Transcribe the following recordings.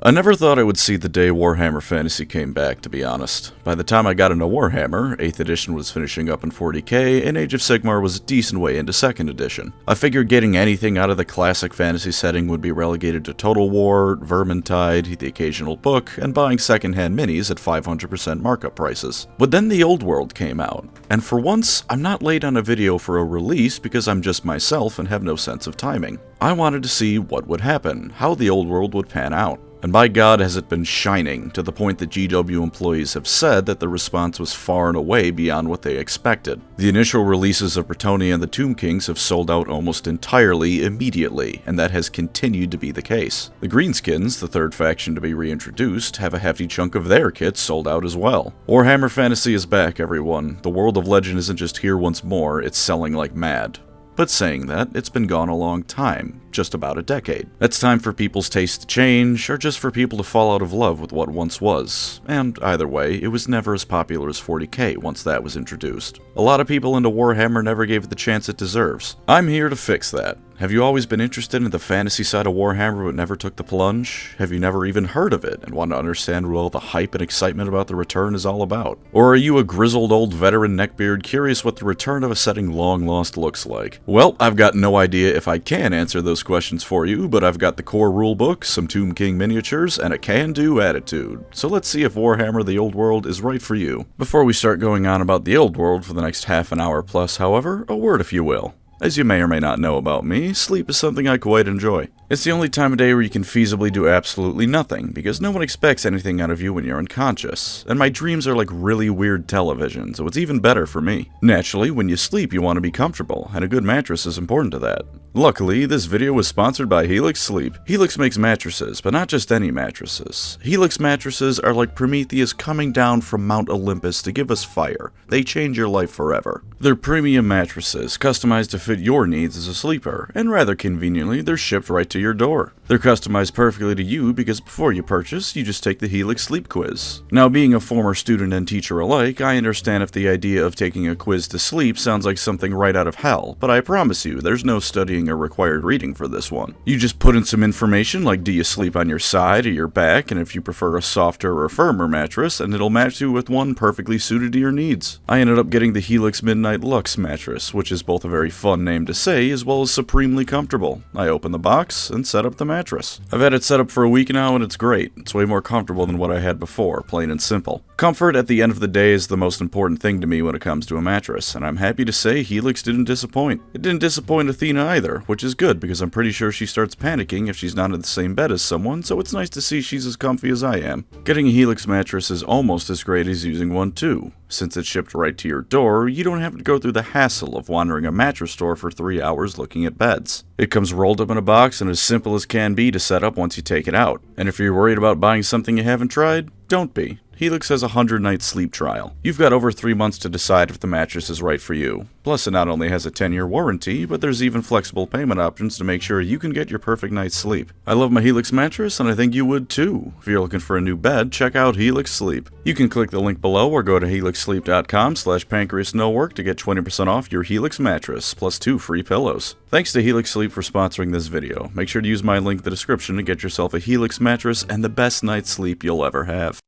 I never thought I would see the day Warhammer Fantasy came back, to be honest. By the time I got into Warhammer, 8th edition was finishing up in 40k, and Age of Sigmar was a decent way into 2nd edition. I figured getting anything out of the classic fantasy setting would be relegated to Total War, Vermintide, the occasional book, and buying secondhand minis at 500% markup prices. But then the Old World came out, and for once, I'm not late on a video for a release because I'm just myself and have no sense of timing. I wanted to see what would happen, how the Old World would pan out. And by God has it been shining, to the point that GW employees have said that the response was far and away beyond what they expected. The initial releases of Bretonnia and the Tomb Kings have sold out almost entirely immediately, and that has continued to be the case. The Greenskins, the third faction to be reintroduced, have a hefty chunk of their kits sold out as well. Warhammer Fantasy is back, everyone. The World of Legend isn't just here once more, it's selling like mad. But saying that, it's been gone a long time, just about a decade. It's time for people's taste to change, or just for people to fall out of love with what once was. And either way, it was never as popular as 40k once that was introduced. A lot of people into Warhammer never gave it the chance it deserves. I'm here to fix that. Have you always been interested in the fantasy side of Warhammer but never took the plunge? Have you never even heard of it and want to understand what all the hype and excitement about the return is all about? Or are you a grizzled old veteran neckbeard curious what the return of a setting long lost looks like? Well, I've got no idea if I can answer those questions for you, but I've got the core rulebook, some Tomb King miniatures, and a can-do attitude. So let's see if Warhammer the Old World is right for you. Before we start going on about the Old World for the next half an hour plus, however, a word if you will. As you may or may not know about me, sleep is something I quite enjoy. It's the only time of day where you can feasibly do absolutely nothing, because no one expects anything out of you when you're unconscious, and my dreams are like really weird television, so it's even better for me. Naturally, when you sleep you want to be comfortable, and a good mattress is important to that. Luckily, this video was sponsored by Helix Sleep. Helix makes mattresses, but not just any mattresses. Helix mattresses are like Prometheus coming down from Mount Olympus to give us fire. They change your life forever. They're premium mattresses, customized to fit your needs as a sleeper, and rather conveniently, they're shipped right to your door. They're customized perfectly to you because before you purchase, you just take the Helix Sleep Quiz. Now, being a former student and teacher alike, I understand if the idea of taking a quiz to sleep sounds like something right out of hell, but I promise you, there's no studying or required reading for this one. You just put in some information like do you sleep on your side or your back, and if you prefer a softer or firmer mattress, and it'll match you with one perfectly suited to your needs. I ended up getting the Helix Midnight Lux mattress, which is both a very fun name to say as well as supremely comfortable. I opened the box and set up the mattress. I've had it set up for a week now and it's great. It's way more comfortable than what I had before, plain and simple. Comfort at the end of the day is the most important thing to me when it comes to a mattress, and I'm happy to say Helix didn't disappoint. It didn't disappoint Athena either, which is good because I'm pretty sure she starts panicking if she's not in the same bed as someone, so it's nice to see she's as comfy as I am. Getting a Helix mattress is almost as great as using one too. Since it's shipped right to your door, you don't have to go through the hassle of wandering a mattress store for 3 hours looking at beds. It comes rolled up in a box and as simple as can be to set up once you take it out. And if you're worried about buying something you haven't tried, don't be. Helix has a 100-night sleep trial. You've got over 3 months to decide if the mattress is right for you. Plus, it not only has a 10-year warranty, but there's even flexible payment options to make sure you can get your perfect night's sleep. I love my Helix mattress, and I think you would too. If you're looking for a new bed, check out Helix Sleep. You can click the link below or go to helixsleep.com/PancreasNoWork to get 20% off your Helix mattress, plus 2 free pillows. Thanks to Helix Sleep for sponsoring this video. Make sure to use my link in the description to get yourself a Helix mattress and the best night's sleep you'll ever have.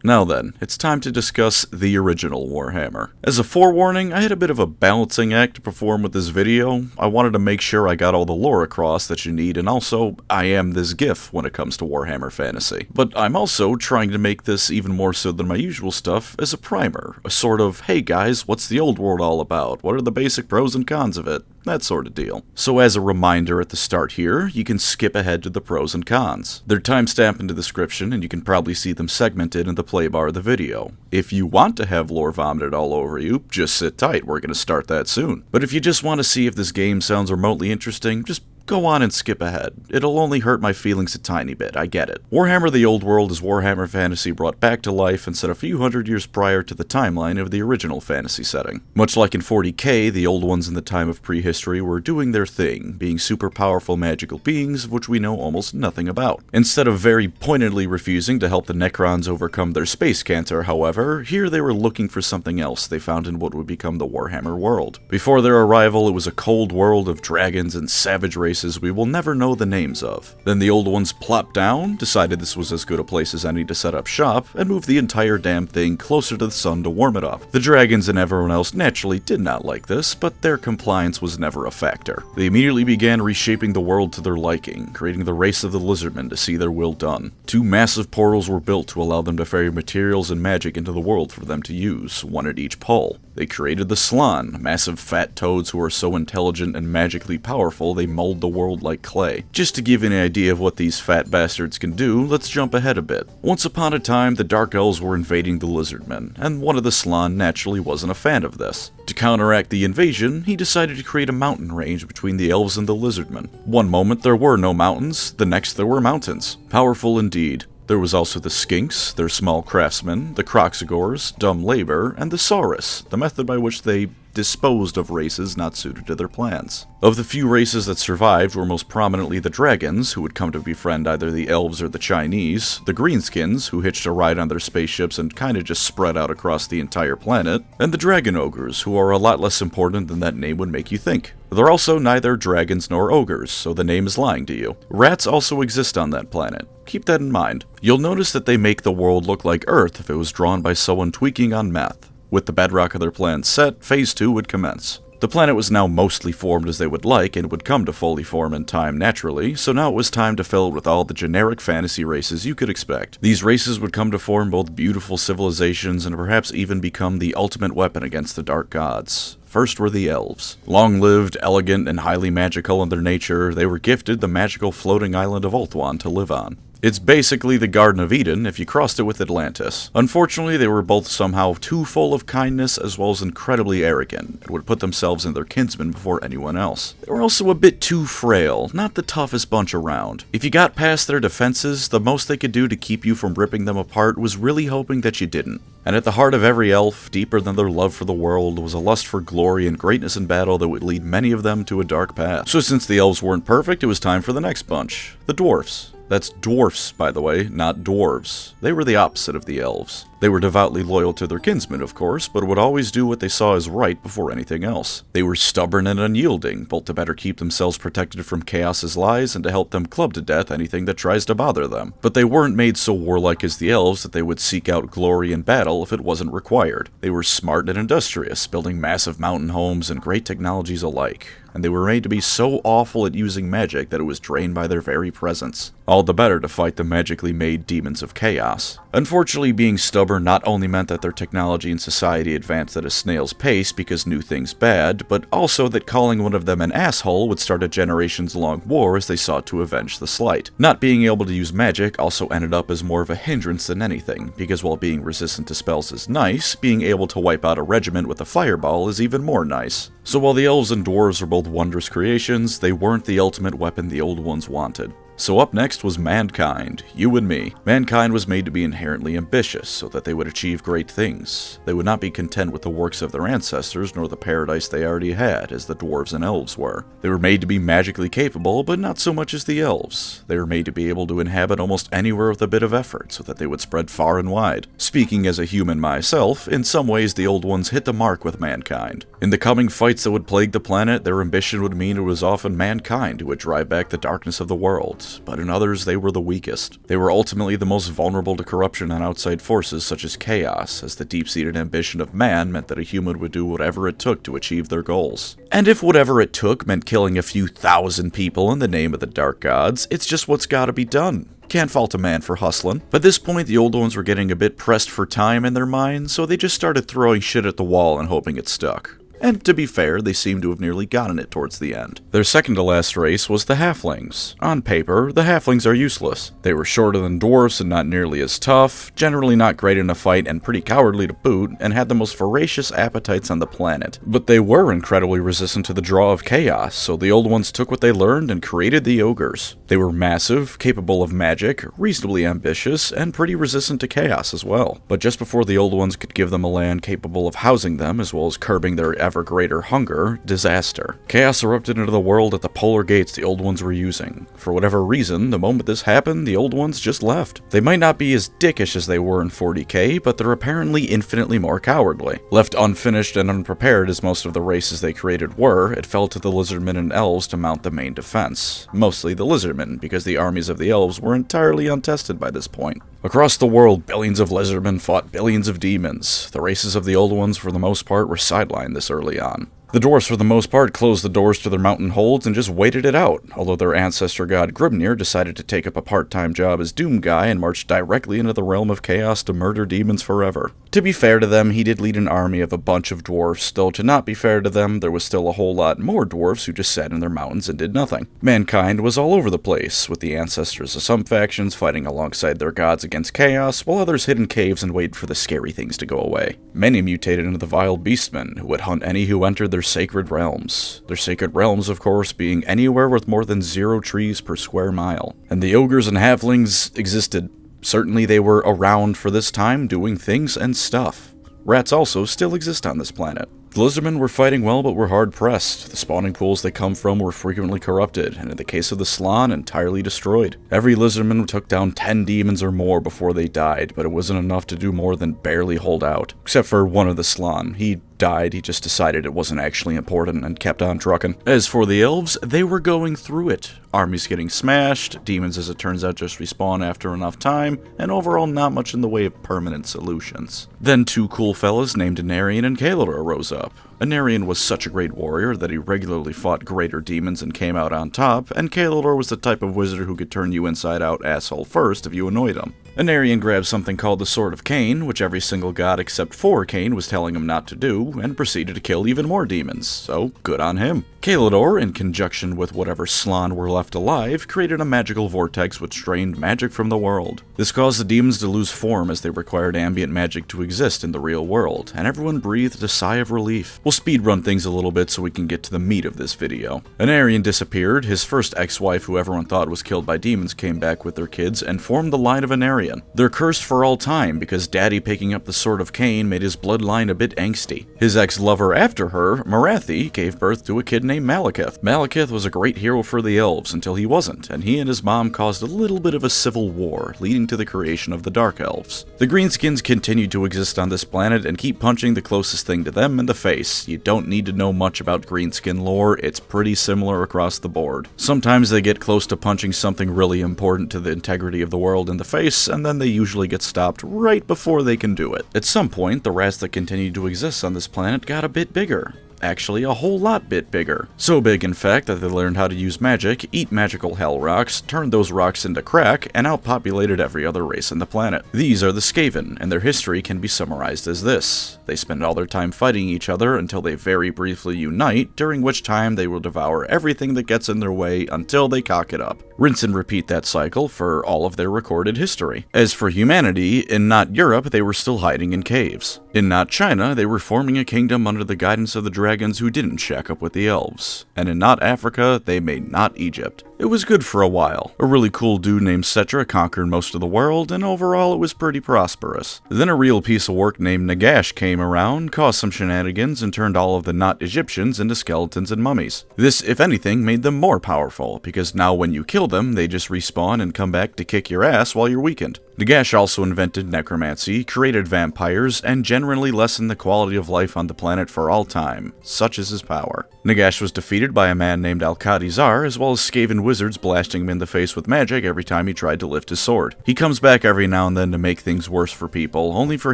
Now then, it's time to discuss the original Warhammer. As a forewarning, I had a bit of a balancing act to perform with this video. I wanted to make sure I got all the lore across that you need, and also, I am this GIF when it comes to Warhammer Fantasy. But I'm also trying to make this even more so than my usual stuff as a primer, a sort of, hey guys, what's the old world all about? What are the basic pros and cons of it? That sort of deal. So as a reminder at the start here, you can skip ahead to the pros and cons. They're timestamped in the description, and you can probably see them segmented in the play bar of the video. If you want to have lore vomited all over you, just sit tight, we're going to start that soon. But if you just want to see if this game sounds remotely interesting, just go on and skip ahead. It'll only hurt my feelings a tiny bit, I get it. Warhammer the Old World is Warhammer Fantasy brought back to life and set a few hundred years prior to the timeline of the original fantasy setting. Much like in 40k, the old ones in the time of prehistory were doing their thing, being super powerful magical beings of which we know almost nothing about. Instead of very pointedly refusing to help the Necrons overcome their space cancer, however, here they were looking for something else they found in what would become the Warhammer world. Before their arrival, it was a cold world of dragons and savage races races we will never know the names of. Then the old ones plopped down, decided this was as good a place as any to set up shop, and moved the entire damn thing closer to the sun to warm it up. The dragons and everyone else naturally did not like this, but their compliance was never a factor. They immediately began reshaping the world to their liking, creating the race of the lizardmen to see their will done. 2 massive portals were built to allow them to ferry materials and magic into the world for them to use, one at each pole. They created the Slan, massive fat toads who are so intelligent and magically powerful they mold the world like clay. Just to give you an idea of what these fat bastards can do, let's jump ahead a bit. Once upon a time, the Dark Elves were invading the Lizardmen, and one of the Slan naturally wasn't a fan of this. To counteract the invasion, he decided to create a mountain range between the Elves and the Lizardmen. One moment there were no mountains, the next there were mountains. Powerful indeed. There was also the Skinks, their small craftsmen, the Croxagores, dumb labor, and the Saurus, the method by which they disposed of races not suited to their plans. Of the few races that survived were most prominently the Dragons, who would come to befriend either the Elves or the Chinese, the Greenskins, who hitched a ride on their spaceships and kinda just spread out across the entire planet, and the Dragon Ogres, who are a lot less important than that name would make you think. They're also neither dragons nor ogres, so the name is lying to you. Rats also exist on that planet. Keep that in mind. You'll notice that they make the world look like Earth if it was drawn by someone tweaking on meth. With the bedrock of their plan set, Phase 2 would commence. The planet was now mostly formed as they would like and would come to fully form in time naturally, so now it was time to fill it with all the generic fantasy races you could expect. These races would come to form both beautiful civilizations and perhaps even become the ultimate weapon against the dark gods. First were the Elves. Long-lived, elegant, and highly magical in their nature, they were gifted the magical floating island of Ulthuan to live on. It's basically the Garden of Eden if you crossed it with Atlantis. Unfortunately, they were both somehow too full of kindness as well as incredibly arrogant, and would put themselves and their kinsmen before anyone else. They were also a bit too frail, not the toughest bunch around. If you got past their defenses, the most they could do to keep you from ripping them apart was really hoping that you didn't. And at the heart of every elf, deeper than their love for the world, was a lust for glory and greatness in battle that would lead many of them to a dark path. So since the elves weren't perfect, it was time for the next bunch, the dwarfs. That's dwarfs, by the way, not dwarves. They were the opposite of the elves. They were devoutly loyal to their kinsmen, of course, but would always do what they saw as right before anything else. They were stubborn and unyielding, both to better keep themselves protected from Chaos's lies and to help them club to death anything that tries to bother them. But they weren't made so warlike as the elves that they would seek out glory in battle if it wasn't required. They were smart and industrious, building massive mountain homes and great technologies alike. And they were made to be so awful at using magic that it was drained by their very presence. All the better to fight the magically made demons of chaos. Unfortunately, being stubborn not only meant that their technology and society advanced at a snail's pace because new things bad, but also that calling one of them an asshole would start a generations-long war as they sought to avenge the slight. Not being able to use magic also ended up as more of a hindrance than anything, because while being resistant to spells is nice, being able to wipe out a regiment with a fireball is even more nice. So while the elves and dwarves are both wondrous creations, they weren't the ultimate weapon the old ones wanted. So up next was mankind, you and me. Mankind was made to be inherently ambitious so that they would achieve great things. They would not be content with the works of their ancestors nor the paradise they already had, as the dwarves and elves were. They were made to be magically capable, but not so much as the elves. They were made to be able to inhabit almost anywhere with a bit of effort so that they would spread far and wide. Speaking as a human myself, in some ways the old ones hit the mark with mankind. In the coming fights that would plague the planet, their ambition would mean it was often mankind who would drive back the darkness of the world. But in others, they were the weakest. They were ultimately the most vulnerable to corruption and outside forces such as chaos, as the deep-seated ambition of man meant that a human would do whatever it took to achieve their goals. And if whatever it took meant killing a few thousand people in the name of the dark gods, it's just what's gotta be done. Can't fault a man for hustling. By this point, the old ones were getting a bit pressed for time in their minds, so they just started throwing shit at the wall and hoping it stuck. And to be fair, they seem to have nearly gotten it towards the end. Their second-to-last race was the halflings. On paper, the halflings are useless. They were shorter than dwarfs and not nearly as tough, generally not great in a fight and pretty cowardly to boot, and had the most voracious appetites on the planet. But they were incredibly resistant to the draw of chaos, so the old ones took what they learned and created the ogres. They were massive, capable of magic, reasonably ambitious, and pretty resistant to chaos as well. But just before the old ones could give them a land capable of housing them, as well as curbing their ever greater hunger, disaster. Chaos erupted into the world at the polar gates the Old Ones were using. For whatever reason, the moment this happened, the Old Ones just left. They might not be as dickish as they were in 40k, but they're apparently infinitely more cowardly. Left unfinished and unprepared as most of the races they created were, it fell to the lizardmen and elves to mount the main defense. Mostly the lizardmen, because the armies of the elves were entirely untested by this point. Across the world, billions of lizardmen fought billions of demons. The races of the Old Ones, for the most part, were sidelined this early on. The dwarfs, for the most part, closed the doors to their mountain holds and just waited it out, although their ancestor god Grimnir decided to take up a part-time job as Doom Guy and march directly into the realm of chaos to murder demons forever. To be fair to them, he did lead an army of a bunch of dwarfs, though to not be fair to them, there was still a whole lot more dwarfs who just sat in their mountains and did nothing. Mankind was all over the place, with the ancestors of some factions fighting alongside their gods against chaos, while others hid in caves and waited for the scary things to go away. Many mutated into the vile beastmen, who would hunt any who entered their sacred realms. Their sacred realms, of course, being anywhere with more than 0 trees per square mile. And the ogres and halflings existed. Certainly they were around for this time, doing things and stuff. Rats also still exist on this planet. The lizardmen were fighting well, but were hard-pressed. The spawning pools they come from were frequently corrupted, and in the case of the Slann, entirely destroyed. Every lizardman took down 10 demons or more before they died, but it wasn't enough to do more than barely hold out. Except for one of the Slann. He died, he just decided it wasn't actually important and kept on trucking. As for the elves, they were going through it. Armies getting smashed, demons as it turns out just respawn after enough time, and overall not much in the way of permanent solutions. Then 2 cool fellas named Anarion and Kalodor rose up. Anarion was such a great warrior that he regularly fought greater demons and came out on top, and Kalodor was the type of wizard who could turn you inside out asshole first if you annoyed him. Anarion grabbed something called the Sword of Cain, which every single god except for Cain was telling him not to do, and proceeded to kill even more demons, so good on him. Kalodor, in conjunction with whatever Slann were left alive, created a magical vortex which drained magic from the world. This caused the demons to lose form as they required ambient magic to exist in the real world, and everyone breathed a sigh of relief. We'll speedrun things a little bit so we can get to the meat of this video. Anarion disappeared, his first ex-wife who everyone thought was killed by demons came back with their kids and formed the line of Anarion. They're cursed for all time because Daddy picking up the Sword of Cain made his bloodline a bit angsty. His ex-lover after her, Morathi, gave birth to a kid named Malekith. Malekith was a great hero for the elves until he wasn't, and he and his mom caused a little bit of a civil war, leading to the creation of the Dark Elves. The Greenskins continued to exist on this planet and keep punching the closest thing to them in the face. You don't need to know much about Greenskin lore, it's pretty similar across the board. Sometimes they get close to punching something really important to the integrity of the world in the face, and then they usually get stopped right before they can do it. At some point, the rats that continued to exist on this planet got a bit bigger. Actually, a whole lot bit bigger. So big, in fact, that they learned how to use magic, eat magical hell rocks, turned those rocks into crack, and outpopulated every other race on the planet. These are the Skaven, and their history can be summarized as this. They spend all their time fighting each other until they very briefly unite, during which time they will devour everything that gets in their way until they cock it up. Rinse and repeat that cycle for all of their recorded history. As for humanity, in not Europe, they were still hiding in caves. In not China, they were forming a kingdom under the guidance of the dragons who didn't shack up with the elves. And in not Africa, they made not Egypt. It was good for a while. A really cool dude named Setra conquered most of the world, and overall it was pretty prosperous. Then a real piece of work named Nagash came around, caused some shenanigans, and turned all of the not Egyptians into skeletons and mummies. This, if anything, made them more powerful, because now when you kill them, they just respawn and come back to kick your ass while you're weakened. Nagash also invented necromancy, created vampires, and generally lessened the quality of life on the planet for all time. Such is his power. Nagash was defeated by a man named Al-Khadizar, as well as Skaven wizards blasting him in the face with magic every time he tried to lift his sword. He comes back every now and then to make things worse for people, only for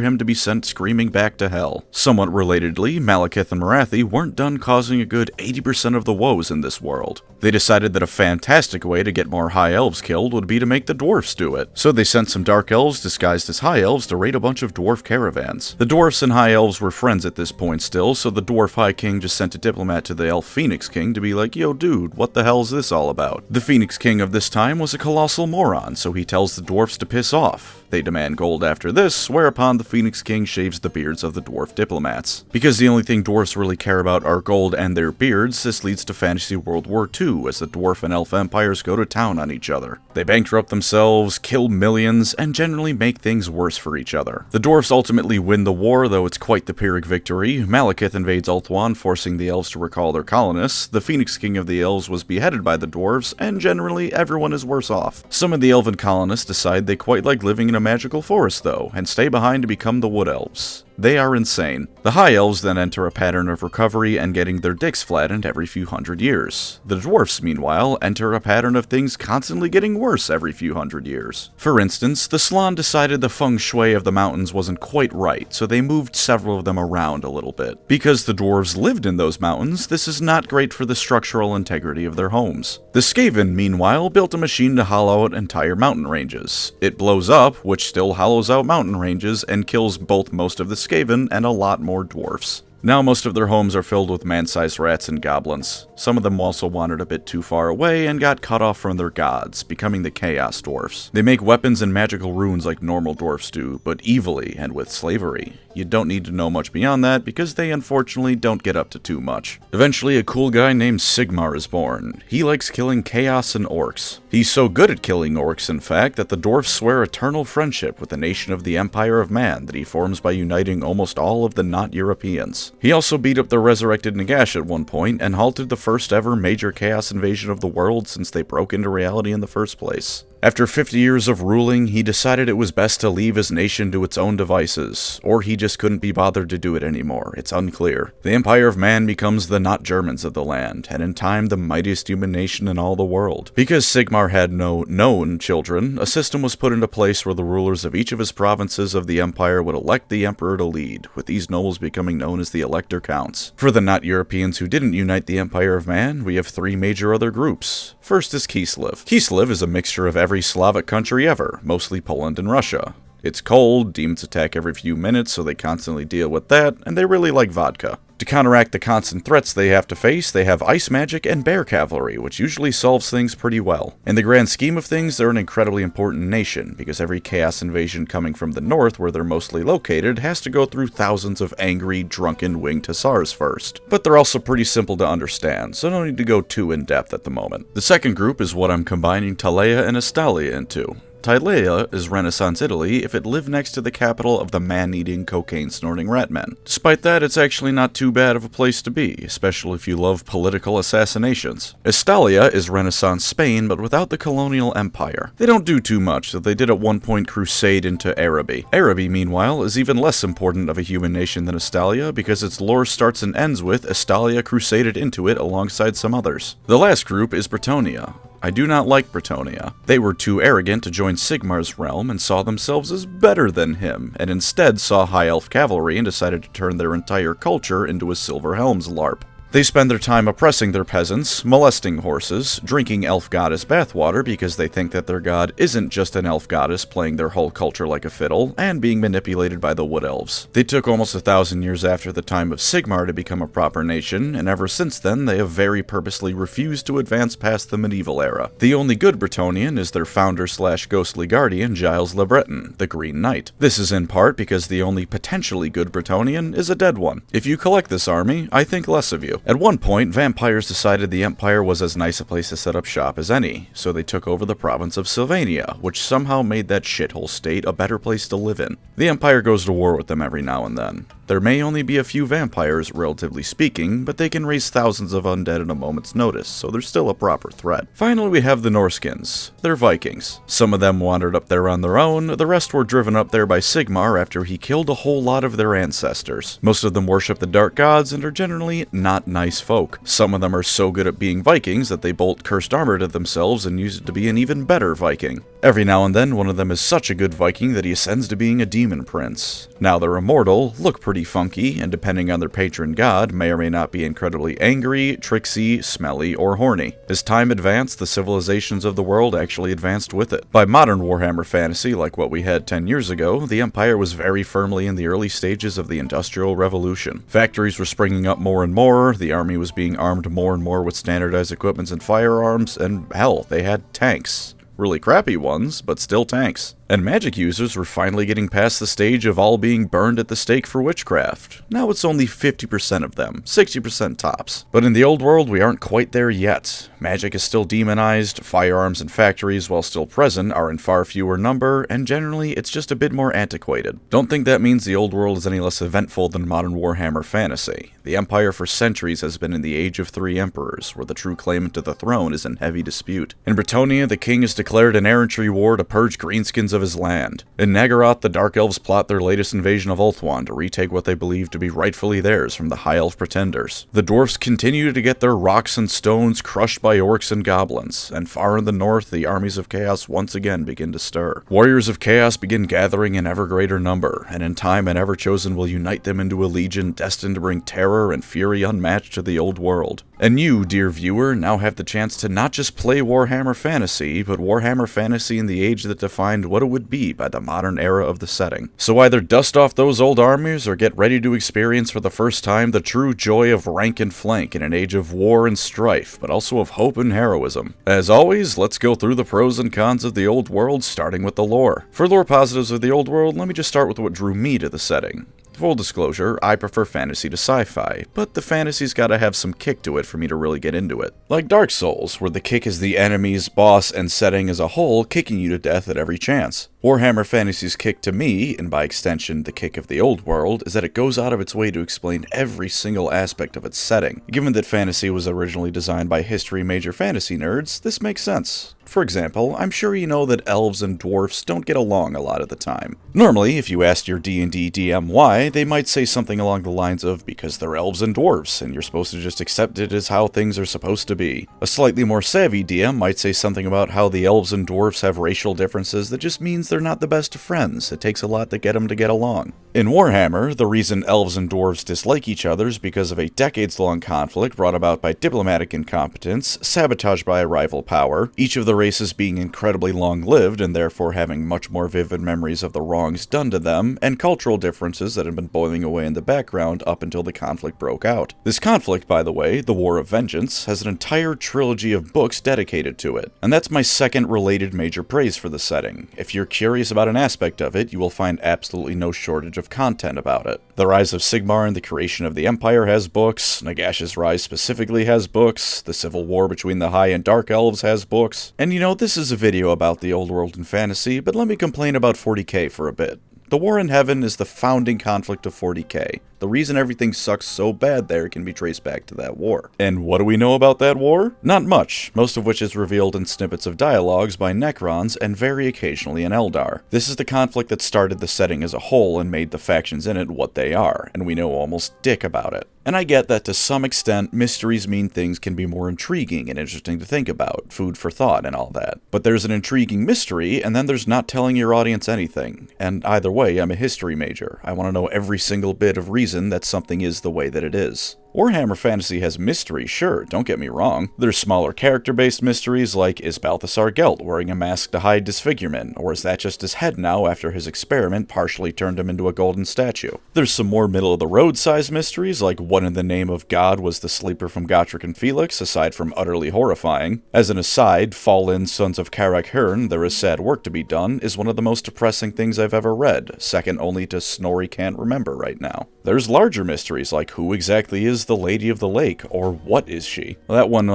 him to be sent screaming back to hell. Somewhat relatedly, Malekith and Morathi weren't done causing a good 80% of the woes in this world. They decided that a fantastic way to get more high elves killed would be to make the dwarfs do it. So they sent some dark elves disguised as high elves to raid a bunch of dwarf caravans. The dwarfs and high elves were friends at this point still, so the dwarf high king just sent a diplomat to the elf phoenix king to be like, yo dude, what the hell's this all about? The phoenix king of this time was a colossal moron, so he tells the dwarfs to piss off. They demand gold after this, whereupon the Phoenix King shaves the beards of the dwarf diplomats. Because the only thing dwarfs really care about are gold and their beards, this leads to Fantasy World War II as the dwarf and elf empires go to town on each other. They bankrupt themselves, kill millions, and generally make things worse for each other. The dwarfs ultimately win the war, though it's quite the Pyrrhic victory. Malekith invades Ulthuan on, forcing the elves to recall their colonists, the Phoenix King of the elves was beheaded by the dwarves, and generally everyone is worse off. Some of the elven colonists decide they quite like living in a magical forest though, and stay behind to become the Wood Elves. They are insane. The High Elves then enter a pattern of recovery and getting their dicks flattened every few hundred years. The Dwarfs, meanwhile, enter a pattern of things constantly getting worse every few hundred years. For instance, the Slan decided the feng shui of the mountains wasn't quite right, so they moved several of them around a little bit. Because the dwarves lived in those mountains, this is not great for the structural integrity of their homes. The Skaven, meanwhile, built a machine to hollow out entire mountain ranges. It blows up, which still hollows out mountain ranges, and kills both most of the Skaven and a lot more dwarfs. Now most of their homes are filled with man-sized rats and goblins. Some of them also wandered a bit too far away and got cut off from their gods, becoming the Chaos Dwarfs. They make weapons and magical runes like normal dwarfs do, but evilly and with slavery. You don't need to know much beyond that because they unfortunately don't get up to too much. Eventually, a cool guy named Sigmar is born. He likes killing chaos and orcs. He's so good at killing orcs, in fact, that the dwarfs swear eternal friendship with the nation of the Empire of Man that he forms by uniting almost all of the not-Europeans. He also beat up the resurrected Nagash at one point and halted the first ever major chaos invasion of the world since they broke into reality in the first place. After 50 years of ruling, he decided it was best to leave his nation to its own devices, or he just couldn't be bothered to do it anymore. It's unclear. The Empire of Man becomes the not Germans of the land, and in time the mightiest human nation in all the world. Because Sigmar had no known children, a system was put into place where the rulers of each of his provinces of the Empire would elect the Emperor to lead, with these nobles becoming known as the Elector Counts. For the not Europeans who didn't unite the Empire of Man, we have three major other groups. First is Kislev. Kislev is a mixture of every Slavic country ever, mostly Poland and Russia. It's cold, demons attack every few minutes, so they constantly deal with that, and they really like vodka. To counteract the constant threats they have to face, they have ice magic and bear cavalry, which usually solves things pretty well. In the grand scheme of things, they're an incredibly important nation, because every chaos invasion coming from the north, where they're mostly located, has to go through thousands of angry, drunken winged hussars first. But they're also pretty simple to understand, so no need to go too in-depth at the moment. The second group is what I'm combining Talea and Estalia into. Tylea is Renaissance Italy if it lived next to the capital of the man-eating, cocaine-snorting ratmen. Despite that, it's actually not too bad of a place to be, especially if you love political assassinations. Estalia is Renaissance Spain, but without the colonial empire. They don't do too much, though they did at one point crusade into Araby. Araby, meanwhile, is even less important of a human nation than Estalia, because its lore starts and ends with Estalia crusaded into it alongside some others. The last group is Bretonnia. I do not like Bretonnia. They were too arrogant to join Sigmar's realm and saw themselves as better than him, and instead saw High Elf cavalry and decided to turn their entire culture into a Silver Helms LARP. They spend their time oppressing their peasants, molesting horses, drinking elf goddess bathwater because they think that their god isn't just an elf goddess playing their whole culture like a fiddle, and being manipulated by the wood elves. They took almost 1,000 years after the time of Sigmar to become a proper nation, and ever since then they have very purposely refused to advance past the medieval era. The only good Bretonnian is their founder/ghostly guardian Giles Le Breton, the Green Knight. This is in part because the only potentially good Bretonnian is a dead one. If you collect this army, I think less of you. At one point, vampires decided the Empire was as nice a place to set up shop as any, so they took over the province of Sylvania, which somehow made that shithole state a better place to live in. The Empire goes to war with them every now and then. There may only be a few vampires, relatively speaking, but they can raise thousands of undead at a moment's notice, so they're still a proper threat. Finally, we have the Norskins. They're Vikings. Some of them wandered up there on their own, the rest were driven up there by Sigmar after he killed a whole lot of their ancestors. Most of them worship the dark gods and are generally not nice folk. Some of them are so good at being Vikings that they bolt cursed armor to themselves and use it to be an even better Viking. Every now and then, one of them is such a good Viking that he ascends to being a demon prince. Now they're immortal, look pretty funky, and depending on their patron god, may or may not be incredibly angry, tricksy, smelly, or horny. As time advanced, the civilizations of the world actually advanced with it. By modern Warhammer fantasy, like what we had 10 years ago, the Empire was very firmly in the early stages of the Industrial Revolution. Factories were springing up more and more, the army was being armed more and more with standardized equipments and firearms, and hell, they had tanks. Really crappy ones, but still tanks. And magic users were finally getting past the stage of all being burned at the stake for witchcraft. Now it's only 50% of them, 60% tops. But in the old world, we aren't quite there yet. Magic is still demonized, firearms and factories, while still present, are in far fewer number, and generally it's just a bit more antiquated. Don't think that means the old world is any less eventful than modern Warhammer fantasy. The Empire for centuries has been in the Age of Three Emperors, where the true claimant to the throne is in heavy dispute. In Bretonnia, the king has declared an errantry war to purge greenskins of his land. In Nagaroth, the Dark Elves plot their latest invasion of Ulthuan to retake what they believe to be rightfully theirs from the High Elf pretenders. The dwarfs continue to get their rocks and stones crushed by orcs and goblins, and far in the north, the armies of chaos once again begin to stir. Warriors of chaos begin gathering in ever greater number, and in time an Everchosen will unite them into a legion destined to bring terror and fury unmatched to the old world. And you, dear viewer, now have the chance to not just play Warhammer Fantasy, but Warhammer Fantasy in the age that defined what it would be by the modern era of the setting. So either dust off those old armies, or get ready to experience for the first time the true joy of rank and flank in an age of war and strife, but also of hope and heroism. As always, let's go through the pros and cons of the old world, starting with the lore. For lore positives of the old world, let me just start with what drew me to the setting. Full disclosure, I prefer fantasy to sci-fi, but the fantasy's gotta have some kick to it for me to really get into it. Like Dark Souls, where the kick is the enemies, boss, and setting as a whole kicking you to death at every chance. Warhammer Fantasy's kick to me, and by extension the kick of the old world, is that it goes out of its way to explain every single aspect of its setting. Given that fantasy was originally designed by history major fantasy nerds, this makes sense. For example, I'm sure you know that elves and dwarfs don't get along a lot of the time. Normally, if you asked your D&D DM why, they might say something along the lines of, because they're elves and dwarfs, and you're supposed to just accept it as how things are supposed to be. A slightly more savvy DM might say something about how the elves and dwarfs have racial differences that just means they're not the best of friends. It takes a lot to get them to get along. In Warhammer, the reason elves and dwarves dislike each other is because of a decades-long conflict brought about by diplomatic incompetence, sabotage by a rival power, each of the races being incredibly long-lived and therefore having much more vivid memories of the wrongs done to them, and cultural differences that had been boiling away in the background up until the conflict broke out. This conflict, by the way, the War of Vengeance, has an entire trilogy of books dedicated to it, and that's my second related major praise for the setting. If you're curious about an aspect of it, you will find absolutely no shortage of content about it. The Rise of Sigmar and the Creation of the Empire has books, Nagash's Rise specifically has books, the Civil War between the High and Dark Elves has books, and you know, this is a video about the old world and fantasy, but let me complain about 40k for a bit. The War in Heaven is the founding conflict of 40k. The reason everything sucks so bad there can be traced back to that war. And what do we know about that war? Not much, most of which is revealed in snippets of dialogues by Necrons and very occasionally in Eldar. This is the conflict that started the setting as a whole and made the factions in it what they are, and we know almost dick about it. And I get that to some extent, mysteries mean things can be more intriguing and interesting to think about, food for thought and all that. But there's an intriguing mystery, and then there's not telling your audience anything. And either way, I'm a history major. I want to know every single bit of reason that something is the way that it is. Warhammer Fantasy has mystery, sure, don't get me wrong. There's smaller character-based mysteries like, is Balthasar Gelt wearing a mask to hide disfigurement, or is that just his head now after his experiment partially turned him into a golden statue? There's some more middle-of-the-road sized mysteries like, what in the name of God was the sleeper from Gotrek and Felix, aside from utterly horrifying. As an aside, Fall In Sons of Karak Hern, There Is Sad Work to Be Done, is one of the most depressing things I've ever read, second only to Snorri Can't Remember right now. There's larger mysteries like, who exactly is the Lady of the Lake, or what is she? That one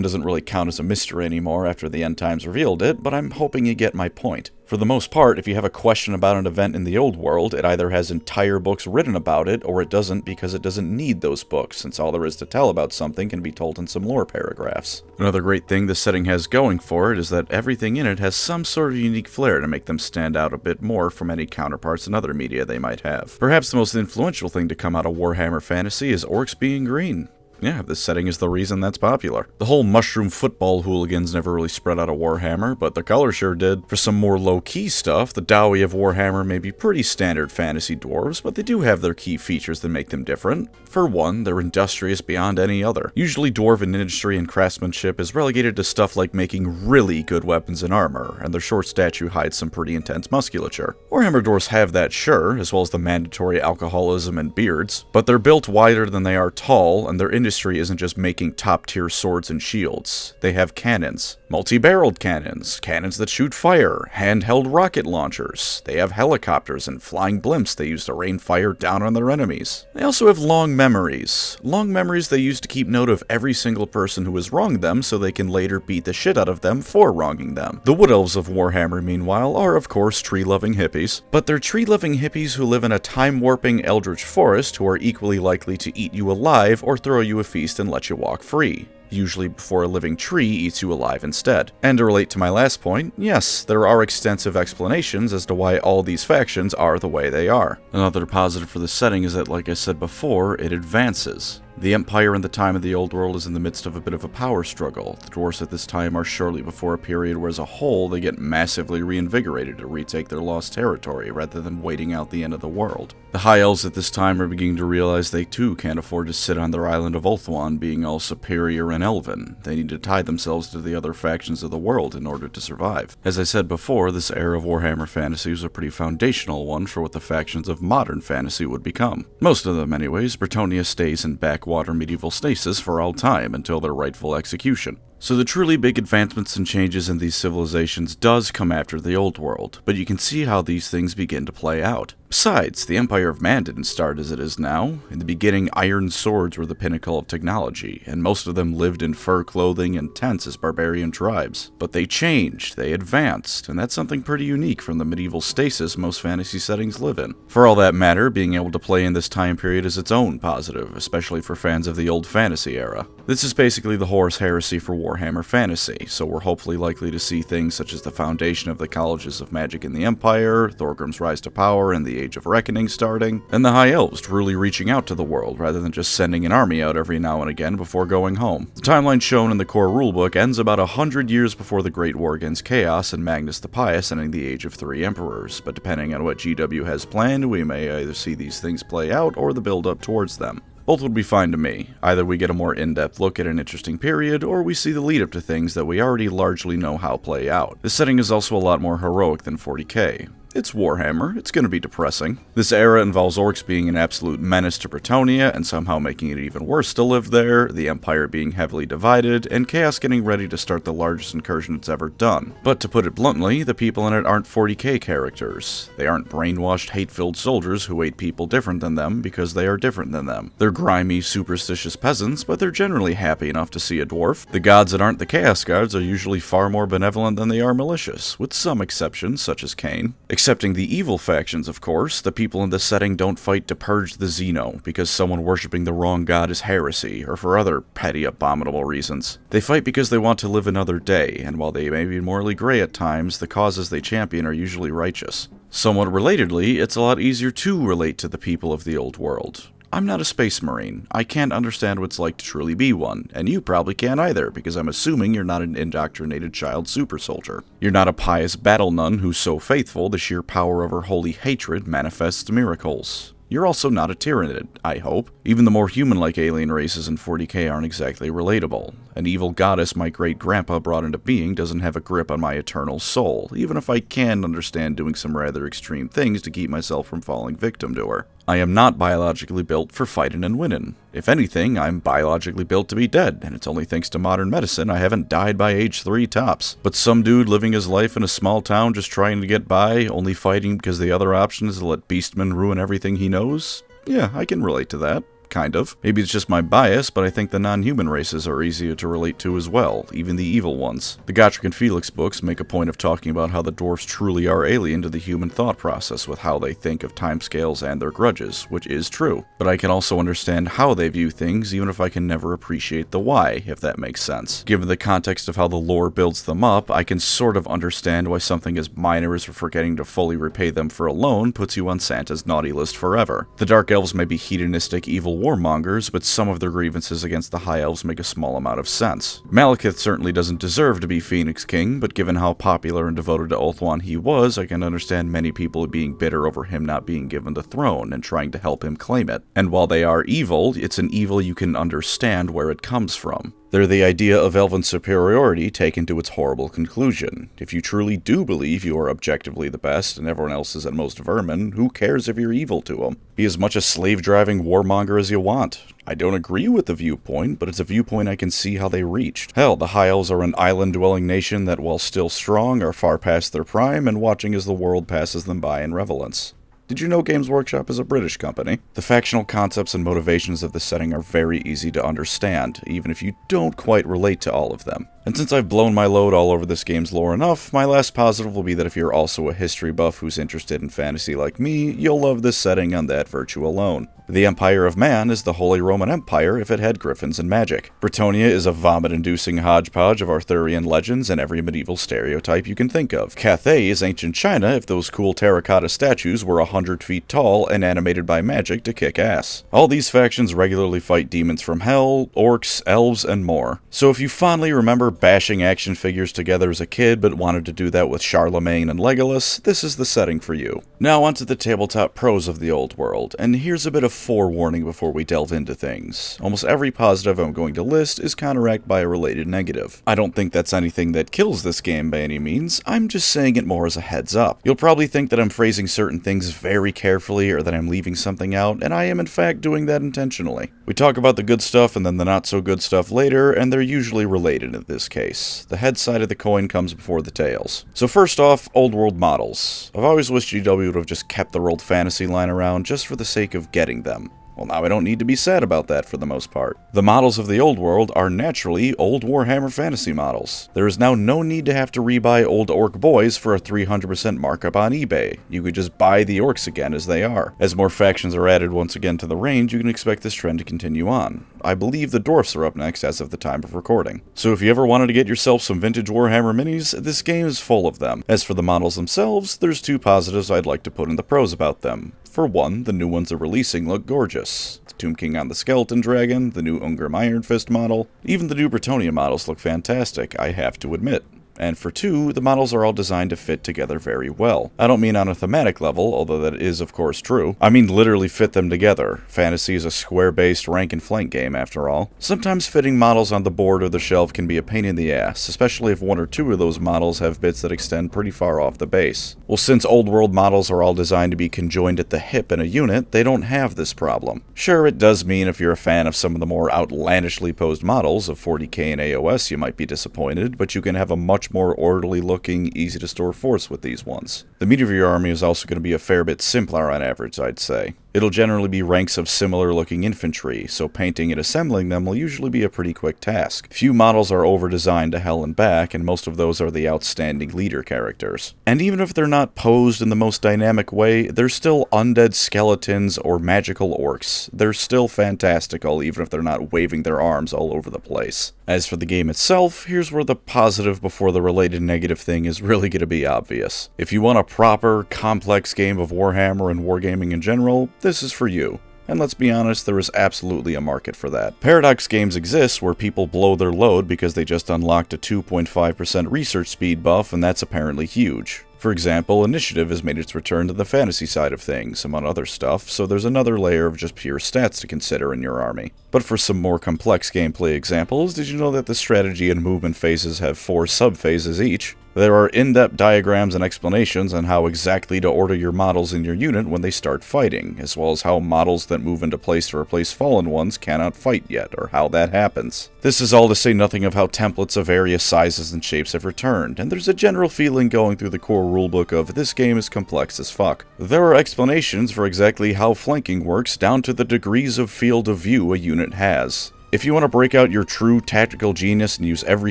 doesn't really count as a mystery anymore after the end times revealed it, but I'm hoping you get my point. For the most part, if you have a question about an event in the old world, it either has entire books written about it, or it doesn't because it doesn't need those books, since all there is to tell about something can be told in some lore paragraphs. Another great thing this setting has going for it is that everything in it has some sort of unique flair to make them stand out a bit more from any counterparts in other media they might have. Perhaps the most influential thing to come out of Warhammer Fantasy is orcs being green. Yeah, this setting is the reason that's popular. The whole mushroom football hooligans never really spread out of Warhammer, but the color sure did. For some more low-key stuff, the Dowie of Warhammer may be pretty standard fantasy dwarves, but they do have their key features that make them different. For one, they're industrious beyond any other. Usually dwarven industry and craftsmanship is relegated to stuff like making really good weapons and armor, and their short stature hides some pretty intense musculature. Warhammer dwarves have that, sure, as well as the mandatory alcoholism and beards, but they're built wider than they are tall, and their industry isn't just making top-tier swords and shields. They have cannons. multi-barreled cannons, cannons that shoot fire, handheld rocket launchers. They have helicopters and flying blimps they use to rain fire down on their enemies. They also have long memories. Long memories they use to keep note of every single person who has wronged them so they can later beat the shit out of them for wronging them. The Wood Elves of Warhammer, meanwhile, are of course tree-loving hippies, but they're tree-loving hippies who live in a time-warping eldritch forest who are equally likely to eat you alive or throw you a feast and let you walk free, usually before a living tree eats you alive instead. And to relate to my last point, yes, there are extensive explanations as to why all these factions are the way they are. Another positive for the setting is that, like I said before, it advances. The Empire in the time of the Old World is in the midst of a bit of a power struggle. The dwarves at this time are shortly before a period where as a whole they get massively reinvigorated to retake their lost territory rather than waiting out the end of the world. The High Elves at this time are beginning to realize they too can't afford to sit on their island of Ulthuan being all superior and elven. They need to tie themselves to the other factions of the world in order to survive. As I said before, this era of Warhammer fantasy was a pretty foundational one for what the factions of modern fantasy would become. Most of them anyways. Bretonnia stays in backwater medieval stasis for all time until their rightful execution. So the truly big advancements and changes in these civilizations does come after the Old World, but you can see how these things begin to play out. Besides, the Empire of Man didn't start as it is now. In the beginning, iron swords were the pinnacle of technology, and most of them lived in fur clothing and tents as barbarian tribes. But they changed, they advanced, and that's something pretty unique from the medieval stasis most fantasy settings live in. For all that matter, being able to play in this time period is its own positive, especially for fans of the old fantasy era. This is basically the Horus Heresy for Warhammer Fantasy, so we're hopefully likely to see things such as the foundation of the colleges of magic in the Empire, Thorgrim's rise to power and the Age of Reckoning starting, and the High Elves truly reaching out to the world rather than just sending an army out every now and again before going home. The timeline shown in the core rulebook ends about 100 years before the Great War against Chaos and Magnus the Pious ending the Age of Three Emperors, but depending on what GW has planned, we may either see these things play out or the build up towards them. Both would be fine to me. Either we get a more in-depth look at an interesting period, or we see the lead-up to things that we already largely know how play out. This setting is also a lot more heroic than 40k. It's Warhammer, it's gonna be depressing. This era involves orcs being an absolute menace to Bretonnia and somehow making it even worse to live there, the Empire being heavily divided, and Chaos getting ready to start the largest incursion it's ever done. But to put it bluntly, the people in it aren't 40k characters. They aren't brainwashed, hate-filled soldiers who hate people different than them because they are different than them. They're grimy, superstitious peasants, but they're generally happy enough to see a dwarf. The gods that aren't the Chaos Guards are usually far more benevolent than they are malicious, with some exceptions, such as Cain. Excepting the evil factions, of course, the people in this setting don't fight to purge the Xeno because someone worshipping the wrong god is heresy, or for other petty, abominable reasons. They fight because they want to live another day, and while they may be morally gray at times, the causes they champion are usually righteous. Somewhat relatedly, it's a lot easier to relate to the people of the old world. I'm not a space marine. I can't understand what it's like to truly be one, and you probably can't either, because I'm assuming you're not an indoctrinated child super soldier. You're not a pious battle nun who's so faithful the sheer power of her holy hatred manifests miracles. You're also not a Tyranid, I hope. Even the more human-like alien races in 40k aren't exactly relatable. An evil goddess my great-grandpa brought into being doesn't have a grip on my eternal soul, even if I can understand doing some rather extreme things to keep myself from falling victim to her. I am not biologically built for fighting and winning. If anything, I'm biologically built to be dead, and it's only thanks to modern medicine I haven't died by age 3 tops. But some dude living his life in a small town just trying to get by, only fighting because the other option is to let beastmen ruin everything he knows? Yeah, I can relate to that. Kind of. Maybe it's just my bias, but I think the non-human races are easier to relate to as well, even the evil ones. The Gotrek and Felix books make a point of talking about how the dwarfs truly are alien to the human thought process with how they think of timescales and their grudges, which is true. But I can also understand how they view things, even if I can never appreciate the why, if that makes sense. Given the context of how the lore builds them up, I can sort of understand why something as minor as forgetting to fully repay them for a loan puts you on Santa's naughty list forever. The Dark Elves may be hedonistic, evil warmongers, but some of their grievances against the High Elves make a small amount of sense. Malekith certainly doesn't deserve to be Phoenix King, but given how popular and devoted to Ulthuan he was, I can understand many people being bitter over him not being given the throne and trying to help him claim it. And while they are evil, it's an evil you can understand where it comes from. They're the idea of elven superiority taken to its horrible conclusion. If you truly do believe you are objectively the best and everyone else is at most vermin, who cares if you're evil to them? Be as much a slave-driving warmonger as you want. I don't agree with the viewpoint, but it's a viewpoint I can see how they reached. Hell, the High Elves are an island-dwelling nation that, while still strong, are far past their prime and watching as the world passes them by in relevance. Did you know Games Workshop is a British company? The factional concepts and motivations of the setting are very easy to understand, even if you don't quite relate to all of them. And since I've blown my load all over this game's lore enough, my last positive will be that if you're also a history buff who's interested in fantasy like me, you'll love this setting on that virtue alone. The Empire of Man is the Holy Roman Empire if it had griffins and magic. Bretonnia is a vomit-inducing hodgepodge of Arthurian legends and every medieval stereotype you can think of. Cathay is ancient China if those cool terracotta statues were 100 feet tall and animated by magic to kick ass. All these factions regularly fight demons from hell, orcs, elves, and more. So if you fondly remember bashing action figures together as a kid but wanted to do that with Charlemagne and Legolas, this is the setting for you. Now onto the tabletop pros of the old world, and here's a bit of forewarning before we delve into things. Almost every positive I'm going to list is counteracted by a related negative. I don't think that's anything that kills this game by any means, I'm just saying it more as a heads up. You'll probably think that I'm phrasing certain things very carefully or that I'm leaving something out, and I am in fact doing that intentionally. We talk about the good stuff and then the not so good stuff later, and they're usually related in this case. The head side of the coin comes before the tails. So first off, old world models. I've always wished GW would have just kept the World Fantasy line around just for the sake of getting them. Well, now I don't need to be sad about that for the most part. The models of the old world are naturally old Warhammer Fantasy models. There is now no need to have to rebuy old orc boys for a 300% markup on eBay. You could just buy the orcs again as they are. As more factions are added once again to the range, you can expect this trend to continue on. I believe the dwarfs are up next as of the time of recording. So if you ever wanted to get yourself some vintage Warhammer minis, this game is full of them. As for the models themselves, there's two positives I'd like to put in the pros about them. For one, the new ones they're releasing look gorgeous. The Tomb King on the Skeleton Dragon, the new Ungrim Iron Fist model, even the new Bretonnia models look fantastic, I have to admit. And for two, the models are all designed to fit together very well. I don't mean on a thematic level, although that is of course true. I mean literally fit them together. Fantasy is a square-based rank and flank game after all. Sometimes fitting models on the board or the shelf can be a pain in the ass, especially if one or two of those models have bits that extend pretty far off the base. Well, since old world models are all designed to be conjoined at the hip in a unit, they don't have this problem. Sure, it does mean if you're a fan of some of the more outlandishly posed models of 40k and AOS you might be disappointed, but you can have a much more orderly looking, easy to store force with these ones. The meat of your army is also going to be a fair bit simpler on average, I'd say. It'll generally be ranks of similar looking infantry, so painting and assembling them will usually be a pretty quick task. Few models are over-designed to hell and back, and most of those are the outstanding leader characters. And even if they're not posed in the most dynamic way, they're still undead skeletons or magical orcs. They're still fantastical, even if they're not waving their arms all over the place. As for the game itself, here's where the positive before the related negative thing is really going to be obvious. If you want a proper, complex game of Warhammer and wargaming in general, this is for you. And let's be honest, there is absolutely a market for that. Paradox games exist where people blow their load because they just unlocked a 2.5% research speed buff, and that's apparently huge. For example, Initiative has made its return to the fantasy side of things, among other stuff, so there's another layer of just pure stats to consider in your army. But for some more complex gameplay examples, did you know that the strategy and movement phases have 4 sub-phases each? There are in-depth diagrams and explanations on how exactly to order your models in your unit when they start fighting, as well as how models that move into place to replace fallen ones cannot fight yet, or how that happens. This is all to say nothing of how templates of various sizes and shapes have returned, and there's a general feeling going through the core rulebook of this game is complex as fuck. There are explanations for exactly how flanking works down to the degrees of field of view a unit has. If you want to break out your true tactical genius and use every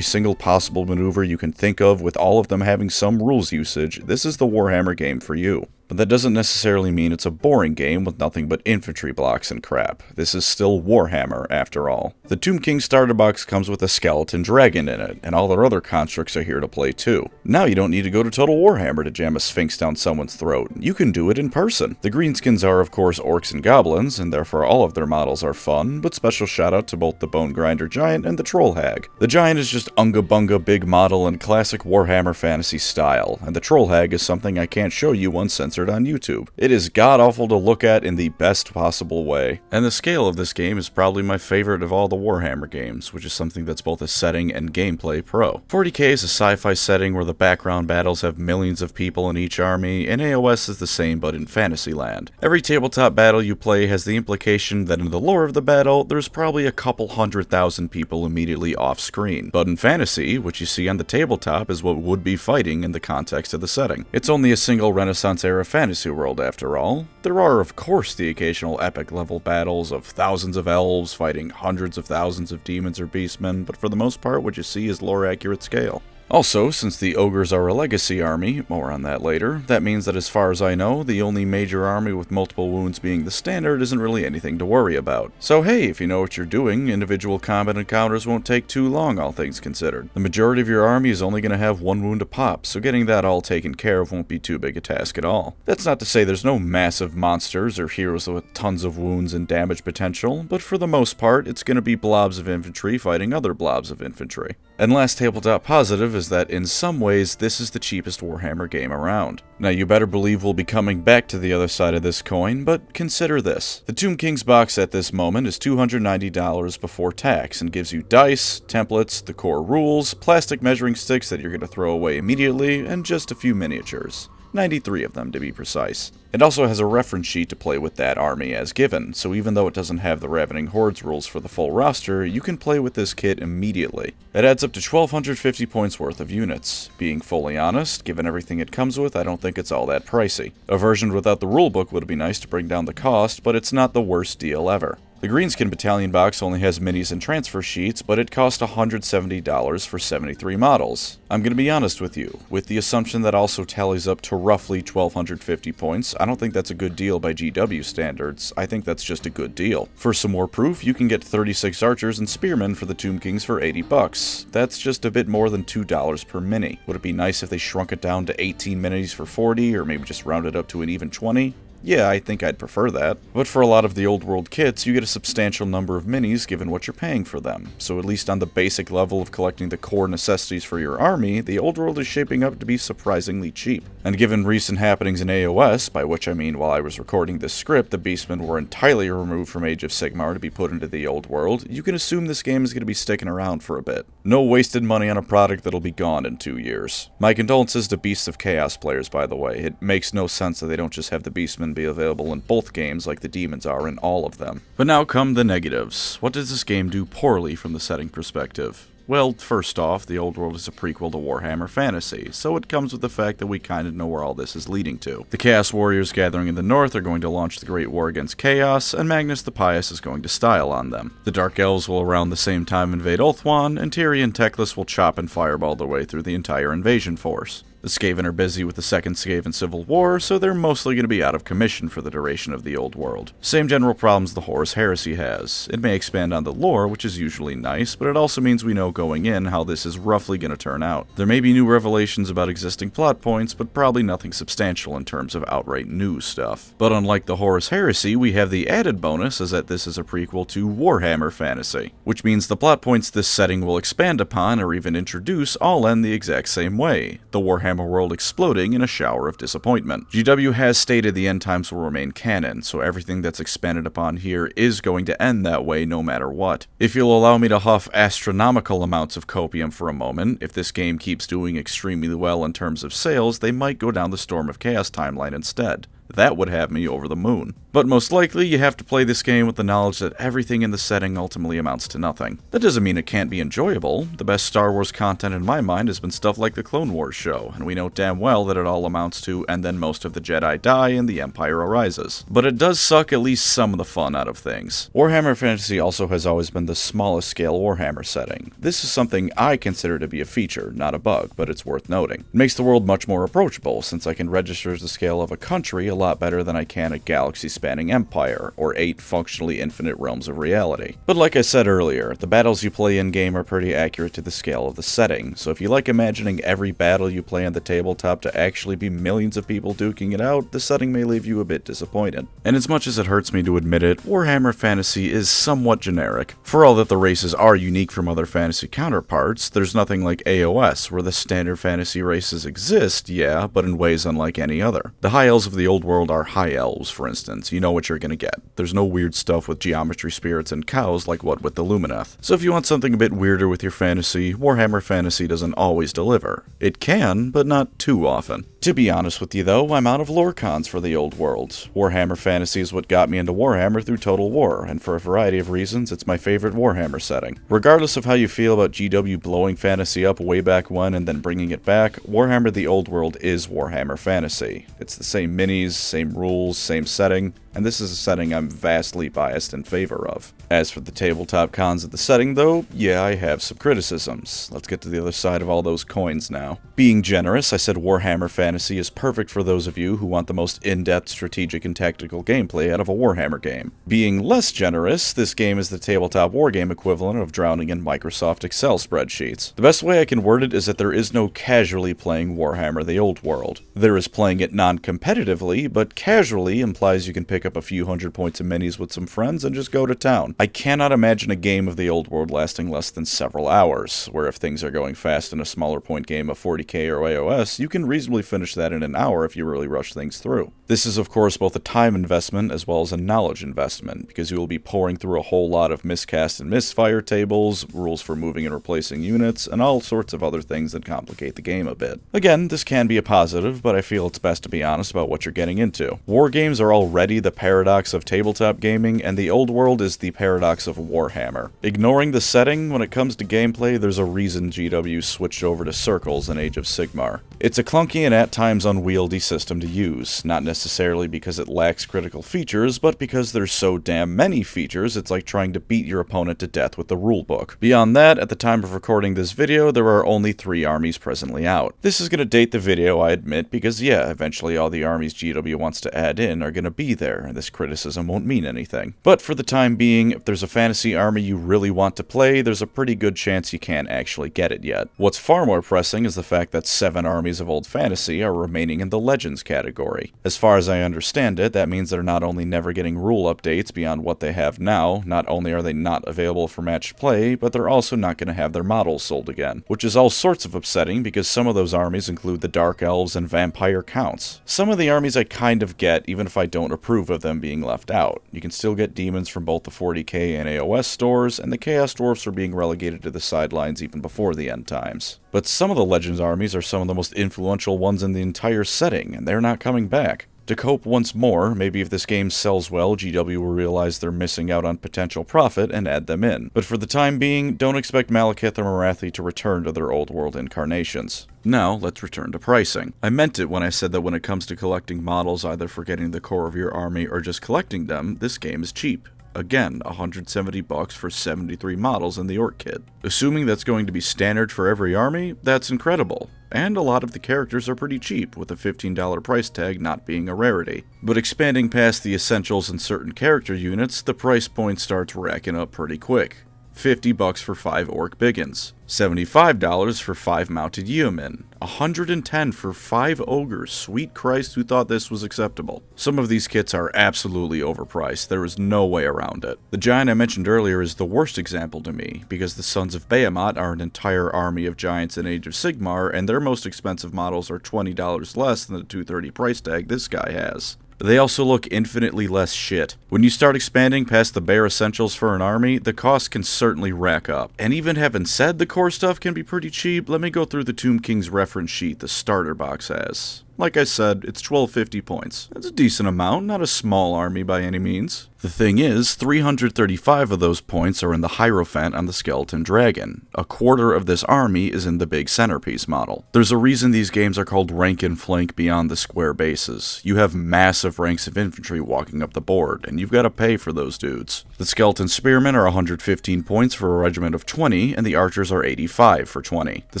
single possible maneuver you can think of with all of them having some rules usage, this is the Warhammer game for you. But that doesn't necessarily mean it's a boring game with nothing but infantry blocks and crap. This is still Warhammer, after all. The Tomb King starter box comes with a skeleton dragon in it, and all their other constructs are here to play too. Now you don't need to go to Total Warhammer to jam a sphinx down someone's throat. You can do it in person. The greenskins are of course orcs and goblins, and therefore all of their models are fun, but special shout out to both the Bone Grinder Giant and the Troll Hag. The Giant is just unga bunga big model in classic Warhammer fantasy style, and the Troll Hag is something I can't show you uncensored remastered on YouTube. It is god-awful to look at in the best possible way. And the scale of this game is probably my favorite of all the Warhammer games, which is something that's both a setting and gameplay pro. 40k is a sci-fi setting where the background battles have millions of people in each army, and AOS is the same but in Fantasyland. Every tabletop battle you play has the implication that in the lore of the battle, there's probably a couple 100,000 people immediately off-screen. But in fantasy, what you see on the tabletop is what would be fighting in the context of the setting. It's only a single Renaissance-era fantasy world after all. There are, of course, the occasional epic-level battles of thousands of elves fighting hundreds of thousands of demons or beastmen, but for the most part, what you see is lore-accurate scale. Also, since the ogres are a legacy army, more on that later, that means that as far as I know, the only major army with multiple wounds being the standard isn't really anything to worry about. So hey, if you know what you're doing, individual combat encounters won't take too long, all things considered. The majority of your army is only going to have one wound a pop, so getting that all taken care of won't be too big a task at all. That's not to say there's no massive monsters or heroes with tons of wounds and damage potential, but for the most part, it's going to be blobs of infantry fighting other blobs of infantry. And last tabletop positive is that in some ways, this is the cheapest Warhammer game around. Now you better believe we'll be coming back to the other side of this coin, but consider this. The Tomb King's box at this moment is $290 before tax and gives you dice, templates, the core rules, plastic measuring sticks that you're going to throw away immediately, and just a few miniatures. 93 of them to be precise. It also has a reference sheet to play with that army as given, so even though it doesn't have the Ravening Hordes rules for the full roster, you can play with this kit immediately. It adds up to 1,250 points worth of units. Being fully honest, given everything it comes with, I don't think it's all that pricey. A version without the rulebook would be nice to bring down the cost, but it's not the worst deal ever. The Greenskin Battalion box only has minis and transfer sheets, but it cost $170 for 73 models. I'm going to be honest with you, with the assumption that also tallies up to roughly 1,250 points, I don't think that's a good deal by GW standards, I think that's just a good deal. For some more proof, you can get 36 archers and spearmen for the Tomb Kings for $80. That's just a bit more than $2 per mini. Would it be nice if they shrunk it down to 18 minis for 40, or maybe just rounded up to an even 20? Yeah, I think I'd prefer that. But for a lot of the old world kits, you get a substantial number of minis given what you're paying for them. So at least on the basic level of collecting the core necessities for your army, the old world is shaping up to be surprisingly cheap. And given recent happenings in AOS, by which I mean while I was recording this script, the beastmen were entirely removed from Age of Sigmar to be put into the old world, you can assume this game is going to be sticking around for a bit. No wasted money on a product that'll be gone in 2 years. My condolences to Beasts of Chaos players, by the way. It makes no sense that they don't just have the beastmen be available in both games like the demons are in all of them. But now come the negatives. What does this game do poorly from the setting perspective? Well, first off, the old world is a prequel to Warhammer Fantasy, so it comes with the fact that we kinda know where all this is leading to. The Chaos Warriors gathering in the north are going to launch the Great War against Chaos, and Magnus the Pious is going to style on them. The Dark Elves will around the same time invade Ulthuan, and Tyrion and Teclis will chop and fireball their way through the entire invasion force. The Skaven are busy with the Second Skaven Civil War, so they're mostly going to be out of commission for the duration of the old world. Same general problems the Horus Heresy has. It may expand on the lore, which is usually nice, but it also means we know going in how this is roughly going to turn out. There may be new revelations about existing plot points, but probably nothing substantial in terms of outright new stuff. But unlike the Horus Heresy, we have the added bonus is that this is a prequel to Warhammer Fantasy, which means the plot points this setting will expand upon or even introduce all end the exact same way. The Warhammer world exploding in a shower of disappointment. GW has stated the end times will remain canon, so everything that's expanded upon here is going to end that way no matter what. If you'll allow me to huff astronomical amounts of copium for a moment, if this game keeps doing extremely well in terms of sales, they might go down the Storm of Chaos timeline instead. That would have me over the moon. But most likely, you have to play this game with the knowledge that everything in the setting ultimately amounts to nothing. That doesn't mean it can't be enjoyable. The best Star Wars content in my mind has been stuff like the Clone Wars show, and we know damn well that it all amounts to, and then most of the Jedi die and the Empire arises. But it does suck at least some of the fun out of things. Warhammer Fantasy also has always been the smallest scale Warhammer setting. This is something I consider to be a feature, not a bug, but it's worth noting. It makes the world much more approachable, since I can register the scale of a country lot better than I can a galaxy-spanning empire, or 8 functionally infinite realms of reality. But like I said earlier, the battles you play in-game are pretty accurate to the scale of the setting, so if you like imagining every battle you play on the tabletop to actually be millions of people duking it out, the setting may leave you a bit disappointed. And as much as it hurts me to admit it, Warhammer Fantasy is somewhat generic. For all that the races are unique from other fantasy counterparts, there's nothing like AOS, where the standard fantasy races exist, yeah, but in ways unlike any other. The high elves of the old world are high elves, for instance. You know what you're gonna get. There's no weird stuff with geometry spirits and cows like what with the Lumineth. So if you want something a bit weirder with your fantasy, Warhammer Fantasy doesn't always deliver. It can, but not too often. To be honest with you though, I'm out of lore cons for the old world. Warhammer Fantasy is what got me into Warhammer through Total War, and for a variety of reasons, it's my favorite Warhammer setting. Regardless of how you feel about GW blowing fantasy up way back when and then bringing it back, Warhammer the Old World is Warhammer Fantasy. It's the same minis, same rules, same setting, and this is a setting I'm vastly biased in favor of. As for the tabletop cons of the setting though, yeah, I have some criticisms. Let's get to the other side of all those coins now. Being generous, I said Warhammer Fantasy is perfect for those of you who want the most in-depth strategic and tactical gameplay out of a Warhammer game. Being less generous, this game is the tabletop wargame equivalent of drowning in Microsoft Excel spreadsheets. The best way I can word it is that there is no casually playing Warhammer the Old World. There is playing it non-competitively, but casually implies you can pick up a few hundred points of minis with some friends and just go to town. I cannot imagine a game of the Old World lasting less than several hours, where if things are going fast in a smaller point game of 40k or AOS, you can reasonably finish that in an hour if you really rush things through. This is of course both a time investment as well as a knowledge investment, because you will be pouring through a whole lot of miscast and misfire tables, rules for moving and replacing units, and all sorts of other things that complicate the game a bit. Again, this can be a positive, but I feel it's best to be honest about what you're getting into. War games are already the paradox of tabletop gaming, and the Old World is the paradox of Warhammer. Ignoring the setting, when it comes to gameplay, there's a reason GW switched over to Circles in Age of Sigmar. It's a clunky and at times unwieldy system to use, not necessarily because it lacks critical features, but because there's so damn many features, it's like trying to beat your opponent to death with the rulebook. Beyond that, at the time of recording this video, there are only 3 armies presently out. This is gonna date the video, I admit, because yeah, eventually all the armies GW wants to add in are gonna be there, and this criticism won't mean anything. But for the time being, if there's a fantasy army you really want to play, there's a pretty good chance you can't actually get it yet. What's far more pressing is the fact that 7 armies of old fantasy are remaining in the Legends category. As far as I understand it, that means they're not only never getting rule updates beyond what they have now, not only are they not available for matched play, but they're also not going to have their models sold again. Which is all sorts of upsetting because some of those armies include the Dark Elves and Vampire Counts. Some of the armies I kind of get, even if I don't approve of them being left out. You can still get demons from both the 40k and AOS stores, and the Chaos Dwarfs are being relegated to the sidelines even before the end times. But some of the Legends armies are some of the most influential ones in the entire setting, and they're not coming back. To cope once more, maybe if this game sells well, GW will realize they're missing out on potential profit and add them in. But for the time being, don't expect Malekith or Morathi to return to their old world incarnations. Now, let's return to pricing. I meant it when I said that when it comes to collecting models either for getting the core of your army or just collecting them, this game is cheap. Again, $170 for 73 models in the Orc kit. Assuming that's going to be standard for every army, that's incredible. And a lot of the characters are pretty cheap, with a $15 price tag not being a rarity. But expanding past the essentials and certain character units, the price point starts racking up pretty quick. $50 for 5 Orc Biggins, $75 for 5 Mounted Yeomen, $110 for 5 Ogres. Sweet Christ, who thought this was acceptable? Some of these kits are absolutely overpriced, there is no way around it. The giant I mentioned earlier is the worst example to me, because the Sons of Behemoth are an entire army of giants in Age of Sigmar, and their most expensive models are $20 less than the $230 price tag this guy has. They also look infinitely less shit. When you start expanding past the bare essentials for an army, the cost can certainly rack up. And even having said the core stuff can be pretty cheap, let me go through the Tomb King's reference sheet the starter box has. Like I said, it's 1250 points. That's a decent amount, not a small army by any means. The thing is, 335 of those points are in the Hierophant and the Skeleton Dragon. A quarter of this army is in the big centerpiece model. There's a reason these games are called rank and flank beyond the square bases. You have massive ranks of infantry walking up the board, and you've got to pay for those dudes. The Skeleton Spearmen are 115 points for a regiment of 20, and the Archers are 85 for 20. The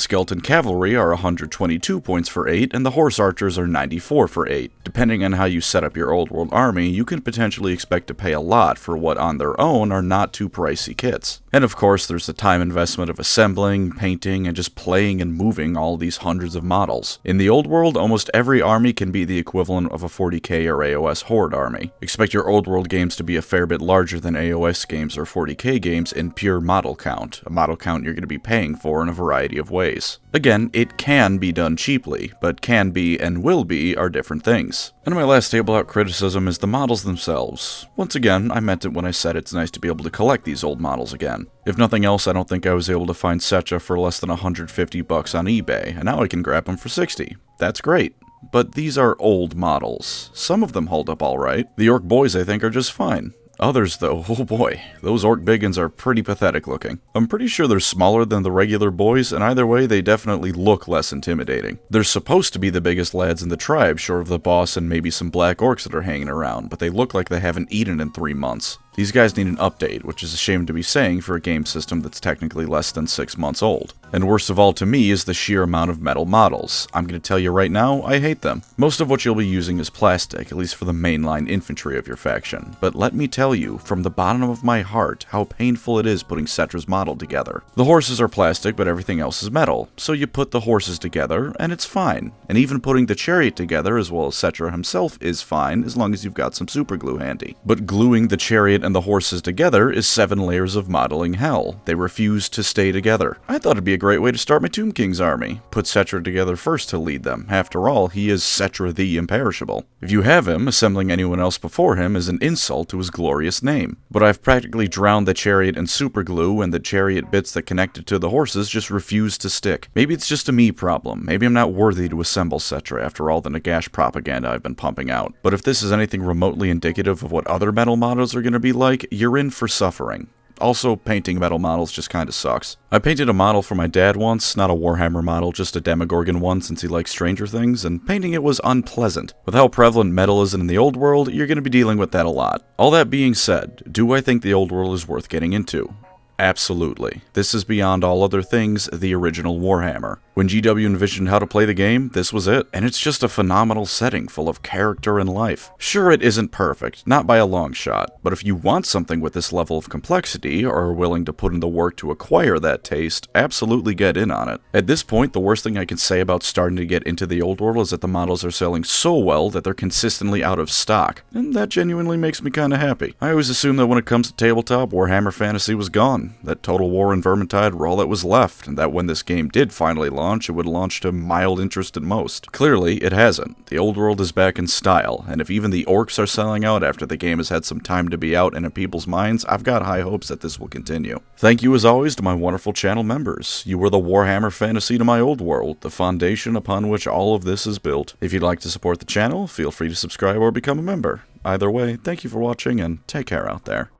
Skeleton Cavalry are 122 points for 8, and the Horse Archers are 94 for 8. Depending on how you set up your Old World army, you can potentially expect to pay a lot for what on their own are not too pricey kits. And of course, there's the time investment of assembling, painting, and just playing and moving all these hundreds of models. In the Old World, almost every army can be the equivalent of a 40k or AOS Horde army. Expect your Old World games to be a fair bit larger than AOS games or 40k games in pure model count, a model count you're going to be paying for in a variety of ways. Again, it can be done cheaply, but can be and will be are different things. And my last tabletop criticism is the models themselves. Once again, I meant it when I said it's nice to be able to collect these old models again. If nothing else, I don't think I was able to find Setcha for less than 150 bucks on eBay, and now I can grab them for 60. That's great. But these are old models. Some of them hold up alright. The Orc Boys, I think, are just fine. Others, though, oh boy, those Orc Biggins are pretty pathetic looking. I'm pretty sure they're smaller than the regular boys, and either way, they definitely look less intimidating. They're supposed to be the biggest lads in the tribe, short of the boss and maybe some black orcs that are hanging around, but they look like they haven't eaten in 3 months. These guys need an update, which is a shame to be saying for a game system that's technically less than 6 months old. And worst of all to me is the sheer amount of metal models. I'm going to tell you right now, I hate them. Most of what you'll be using is plastic, at least for the mainline infantry of your faction. But let me tell you, from the bottom of my heart, how painful it is putting Settra's model together. The horses are plastic, but everything else is metal. So you put the horses together, and it's fine. And even putting the chariot together, as well as Settra himself, is fine, as long as you've got some superglue handy. But gluing the chariot and the horses together is 7 layers of modeling hell. They refuse to stay together. I thought it'd be a great way to start my Tomb King's army. Put Settra together first to lead them. After all, he is Settra the Imperishable. If you have him, assembling anyone else before him is an insult to his glorious name. But I've practically drowned the chariot in superglue, and the chariot bits that connected to the horses just refuse to stick. Maybe it's just a me problem. Maybe I'm not worthy to assemble Settra after all the Nagash propaganda I've been pumping out. But if this is anything remotely indicative of what other metal models are going to be like, you're in for suffering. Also, painting metal models just kinda sucks. I painted a model for my dad once, not a Warhammer model, just a Demogorgon one since he likes Stranger Things, and painting it was unpleasant. With how prevalent metal is in the Old World, you're gonna be dealing with that a lot. All that being said, do I think the Old World is worth getting into? Absolutely. This is beyond all other things the original Warhammer. When GW envisioned how to play the game, this was it. And it's just a phenomenal setting full of character and life. Sure, it isn't perfect, not by a long shot, but if you want something with this level of complexity, or are willing to put in the work to acquire that taste, absolutely get in on it. At this point, the worst thing I can say about starting to get into the Old World is that the models are selling so well that they're consistently out of stock, and that genuinely makes me kinda happy. I always assumed that when it comes to tabletop, Warhammer Fantasy was gone, that Total War and Vermintide were all that was left, and that when this game did finally launch, it would launch to mild interest at most. Clearly, it hasn't. The Old World is back in style, and if even the orcs are selling out after the game has had some time to be out and in people's minds, I've got high hopes that this will continue. Thank you as always to my wonderful channel members. You were the Warhammer Fantasy to my Old World, the foundation upon which all of this is built. If you'd like to support the channel, feel free to subscribe or become a member. Either way, thank you for watching, and take care out there.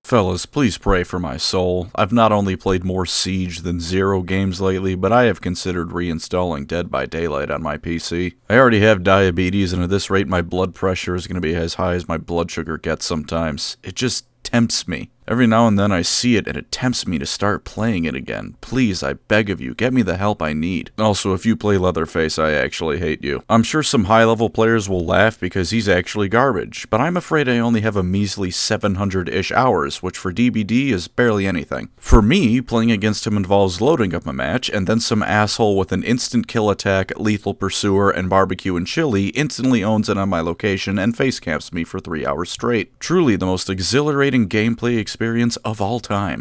Fellas, please pray for my soul. I've not only played more Siege than 0 games lately, but I have considered reinstalling Dead by Daylight on my PC. I already have diabetes, and at this rate my blood pressure is going to be as high as my blood sugar gets sometimes. It just tempts me. Every now and then I see it and it tempts me to start playing it again. Please, I beg of you, get me the help I need. Also, if you play Leatherface, I actually hate you. I'm sure some high-level players will laugh because he's actually garbage, but I'm afraid I only have a measly 700-ish hours, which for DBD is barely anything. For me, playing against him involves loading up a match, and then some asshole with an instant kill attack, lethal pursuer, and barbecue and chili instantly owns it on my location and facecamps me for 3 hours straight. Truly the most exhilarating gameplay experience of all time.